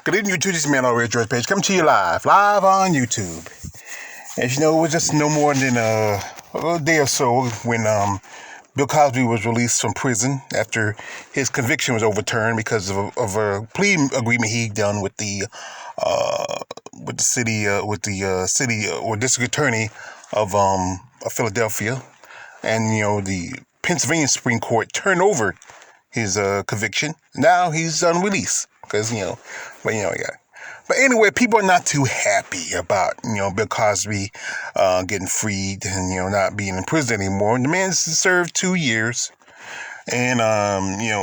Good evening, YouTube. This is Man Already George Page coming to you live on YouTube. As you know, it was just no more than a day or so when Bill Cosby was released from prison after his conviction was overturned because of a plea agreement he'd done with the city or district attorney of Philadelphia, and the Pennsylvania Supreme Court turned over his conviction. Now he's on release because But anyway, people are not too happy about Bill Cosby getting freed and not being in prison anymore. The man served 2 years, and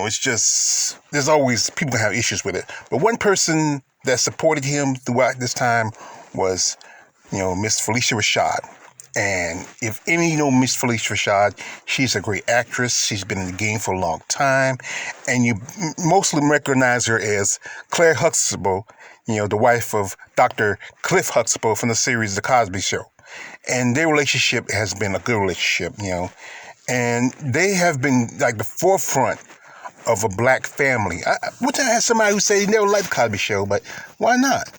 it's just there's always people have issues with it. But one person that supported him throughout this time was Miss Phylicia Rashad. And if any Miss Phylicia Rashad, she's a great actress. She's been in the game for a long time. And you mostly recognize her as Claire Huxtable, the wife of Dr. Cliff Huxtable from the series The Cosby Show. And their relationship has been a good relationship, And they have been like the forefront of a black family. One time I had somebody who said he never liked The Cosby Show, but why not,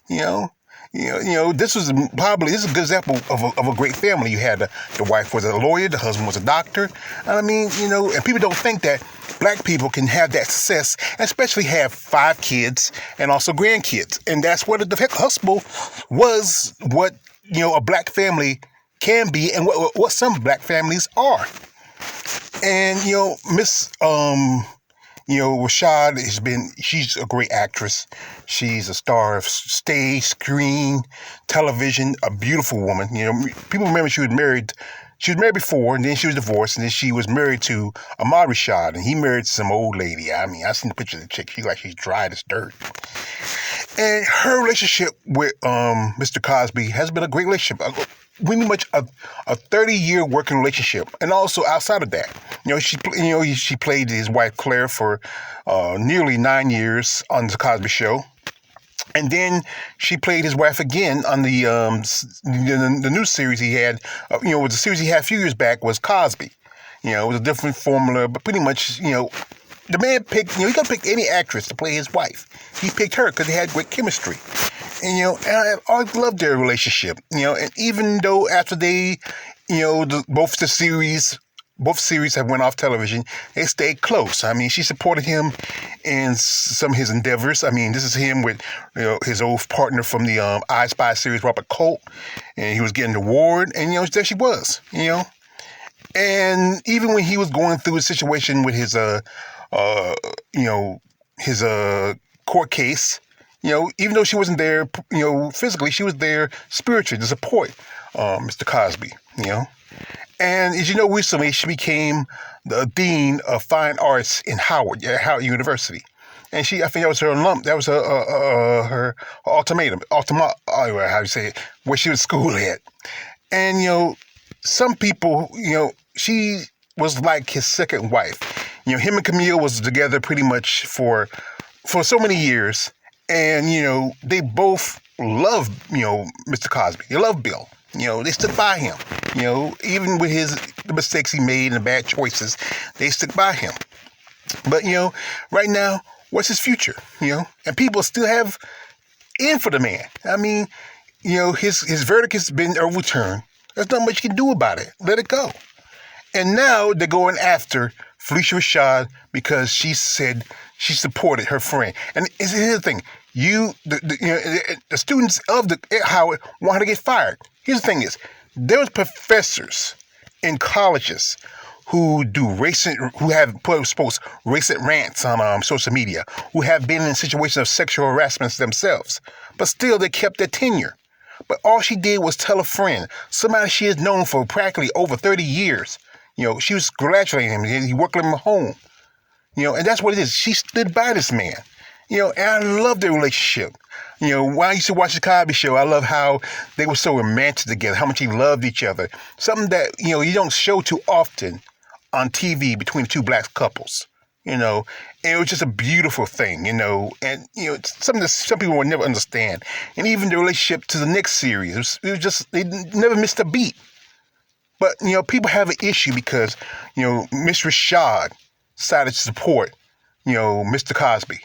this is a good example of a great family. You had the wife was a lawyer, the husband was a doctor. And people don't think that black people can have that success, especially have 5 kids and also grandkids. And that's what the Huxtable was, what, a black family can be and what some black families are. And, Miss, Rashad she's a great actress. She's a star of stage, screen, television, a beautiful woman. People remember she was married before, and then she was divorced, and then she was married to Ahmad Rashad, and he married some old lady. I seen the picture of the chick. She's dry as dirt. And her relationship with Mr. Cosby has been a great relationship. Pretty much a 30-year working relationship, and also outside of that, she played his wife Claire for nearly 9 years on the Cosby Show, and then she played his wife again on the new series he had. The series he had a few years back was Cosby. It was a different formula, but pretty much the man picked. He could pick any actress to play his wife. He picked her because they had great chemistry. And, and I always loved their relationship, and even though after they, both series have went off television, they stayed close. She supported him in some of his endeavors. This is him with, his old partner from the I Spy series, Robert Colt, and he was getting the award, and, there she was, And even when he was going through a situation with his court case, even though she wasn't there, physically, she was there spiritually to support Mr. Cosby, And as you know, recently she became the dean of fine arts in Howard University, and I think that was her alum. That was her ultimatum, how you say it, where she was school at. And some people, she was like his second wife. Him and Camille was together pretty much for so many years. And, they both love, Mr. Cosby. They love Bill. They stood by him. Even with the mistakes he made and the bad choices, they stood by him. But, right now, what's his future? And people still have in for the man. His verdict has been overturned. There's not much you can do about it. Let it go. And now they're going after Phylicia Rashad because she said she supported her friend. And here's the thing: the students of Howard want her to get fired. Here's the thing: there was professors in colleges who have post racist rants on social media, who have been in situations of sexual harassment themselves, but still they kept their tenure. But all she did was tell a friend, somebody she has known for practically over 30 years. She was congratulating him. He worked in him home. And that's what it is. She stood by this man. And I love their relationship. When I used to watch the Cosby Show, I love how they were so romantic together, how much they loved each other. Something that, you don't show too often on TV between the two black couples. And it was just a beautiful thing, and, something that some people will never understand. And even the relationship to the next series, it was just, they never missed a beat. But, people have an issue because, Miss Rashad decided to support, Mr. Cosby.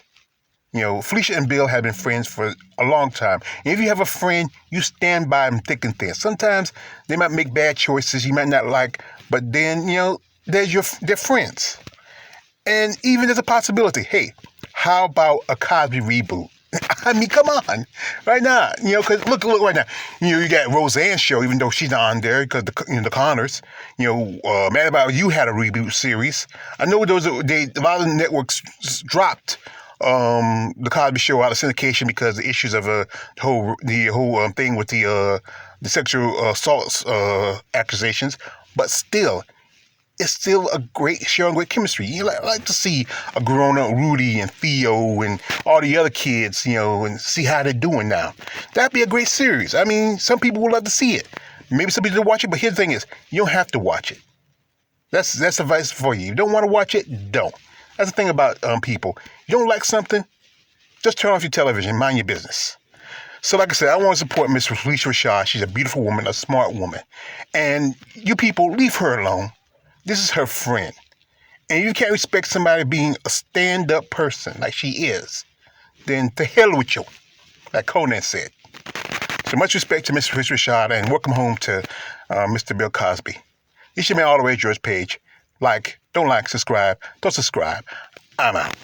Phylicia and Bill have been friends for a long time. And if you have a friend, you stand by them thick and thin. Sometimes they might make bad choices you might not like, but then, they're friends. And even there's a possibility, hey, how about a Cosby reboot? I mean, come on, right now, because look right now, you got Roseanne's show, even though she's not on there because the Connors, Mad About You had a reboot series. I know a lot of the networks dropped the Cosby Show out of syndication because the issues of the whole thing with the sexual assault accusations, but still. It's still a great show and great chemistry. You like to see a grown-up Rudy and Theo and all the other kids, and see how they're doing now. That'd be a great series. I mean, some people would love to see it. Maybe some people don't watch it, but here's the thing is, you don't have to watch it. That's advice for you. If you don't want to watch it, don't. That's the thing about people. You don't like something, just turn off your television, mind your business. So like I said, I want to support Miss Phylicia Rashad. She's a beautiful woman, a smart woman. And you people, leave her alone. This is her friend. And you can't respect somebody being a stand-up person like she is, then to hell with you, like Conan said. So much respect to Mr. Rashad and welcome home to Mr. Bill Cosby. This your man all the way, George Page. Don't like, subscribe, don't subscribe. I'm out.